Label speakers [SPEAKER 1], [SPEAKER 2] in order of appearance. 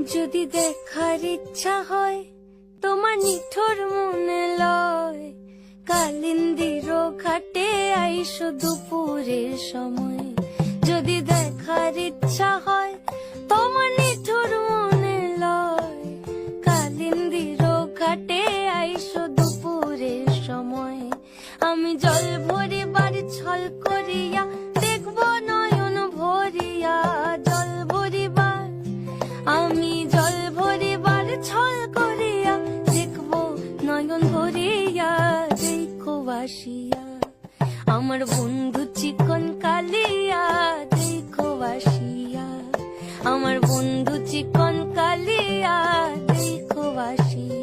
[SPEAKER 1] যদি দেখার ইচ্ছা হয় তোমার নিঠুর মনে লয়, কালিন্দির ঘাটে আইসো দুপুরের সময়। যদি দেখার ইচ্ছা হয় তোমার নিঠুর মনে লয়, কালিন্দির ঘাটে আইসো দুপুরের সময়। আমি জল ভরিবার ছল করিয়া দেখবো নয়ন ভরিয়া, জল ভরিবার আমি জল ভরিবার ছল করিয়া দেখবো নয়ন ভরিয়া। দেখো বাসিয়া আমার বন্ধু চিকন কালিয়া, দেখো বাসিয়া আমার বন্ধু চিকন কালিয়া, দেখো বাসিয়া।